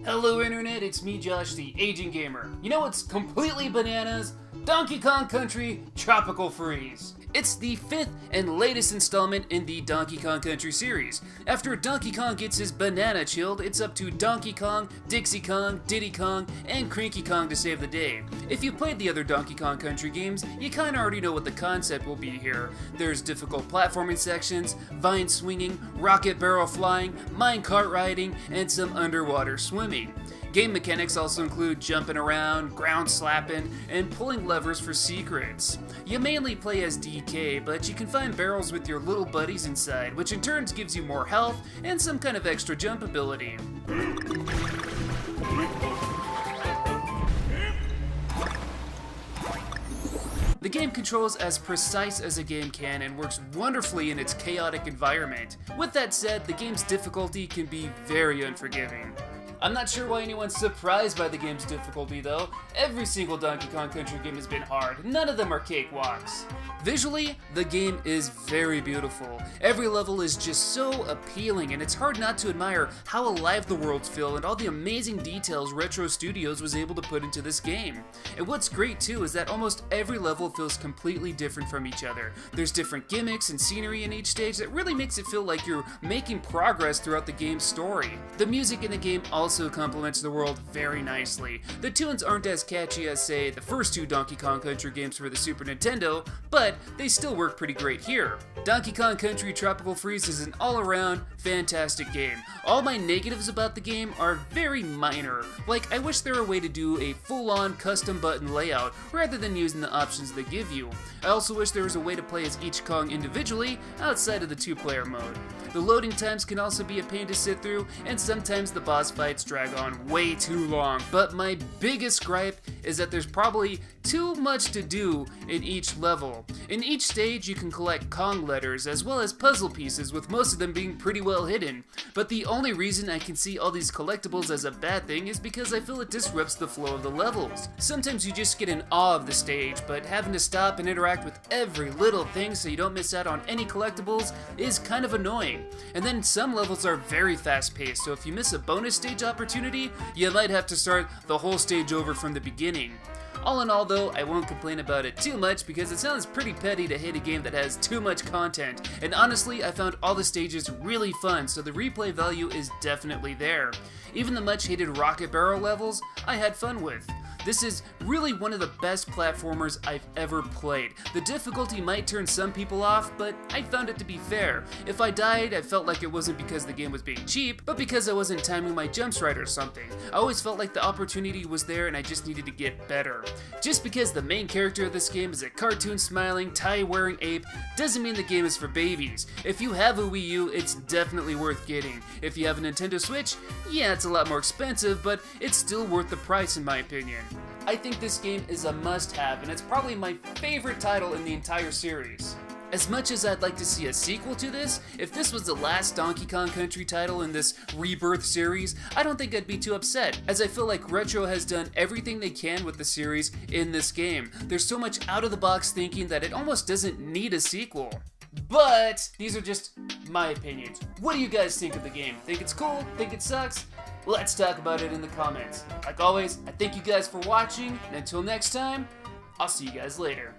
Hello Internet, it's me Josh, the Aging Gamer. You know what's completely bananas? Donkey Kong Country Tropical Freeze. It's the 5th and latest installment in the Donkey Kong Country series. After Donkey Kong gets his banana chilled, it's up to Donkey Kong, Dixie Kong, Diddy Kong, and Cranky Kong to save the day. If you've played the other Donkey Kong Country games, you kinda already know what the concept will be here. There's difficult platforming sections, vine swinging, rocket barrel flying, minecart riding, and some underwater swimming. Game mechanics also include jumping around, ground slapping, and pulling levers for secrets. You mainly play as DK, but you can find barrels with your little buddies inside, which in turn gives you more health and some kind of extra jump ability. The game controls as precise as a game can and works wonderfully in its chaotic environment. With that said, the game's difficulty can be very unforgiving. I'm not sure why anyone's surprised by the game's difficulty though. Every single Donkey Kong Country game has been hard, none of them are cakewalks. Visually, the game is very beautiful. Every level is just so appealing and it's hard not to admire how alive the worlds feel and all the amazing details Retro Studios was able to put into this game. And what's great too is that almost every level feels completely different from each other. There's different gimmicks and scenery in each stage that really makes it feel like you're making progress throughout the game's story. The music in the game also complements the world very nicely. The tunes aren't as catchy as, say, the first two Donkey Kong Country games for the Super Nintendo, but they still work pretty great here. Donkey Kong Country Tropical Freeze is an all-around fantastic game. All my negatives about the game are very minor, like I wish there were a way to do a full-on custom button layout rather than using the options they give you. I also wish there was a way to play as each Kong individually outside of the two-player mode. The loading times can also be a pain to sit through, and sometimes the boss fights drag on way too long. But my biggest gripe is that there's probably too much to do in each level. In each stage you can collect Kong letters as well as puzzle pieces, with most of them being pretty well hidden. But the only reason I can see all these collectibles as a bad thing is because I feel it disrupts the flow of the levels. Sometimes you just get in awe of the stage, but having to stop and interact with every little thing so you don't miss out on any collectibles is kind of annoying. And then some levels are very fast paced, so if you miss a bonus stage opportunity, you might have to start the whole stage over from the beginning. All in all though, I won't complain about it too much because it sounds pretty petty to hate a game that has too much content, and honestly I found all the stages really fun, so the replay value is definitely there. Even the much hated rocket barrel levels, I had fun with. This is really one of the best platformers I've ever played. The difficulty might turn some people off, but I found it to be fair. If I died, I felt like it wasn't because the game was being cheap, but because I wasn't timing my jumps right or something. I always felt like the opportunity was there and I just needed to get better. Just because the main character of this game is a cartoon smiling, tie wearing ape doesn't mean the game is for babies. If you have a Wii U, it's definitely worth getting. If you have a Nintendo Switch, yeah, it's a lot more expensive, but it's still worth the price in my opinion. I think this game is a must-have, and it's probably my favorite title in the entire series. As much as I'd like to see a sequel to this, if this was the last Donkey Kong Country title in this Rebirth series, I don't think I'd be too upset, as I feel like Retro has done everything they can with the series in this game. There's so much out-of-the-box thinking that it almost doesn't need a sequel. But these are just my opinions. What do you guys think of the game? Think it's cool? Think it sucks? Let's talk about it in the comments. Like always, I thank you guys for watching, and until next time, I'll see you guys later.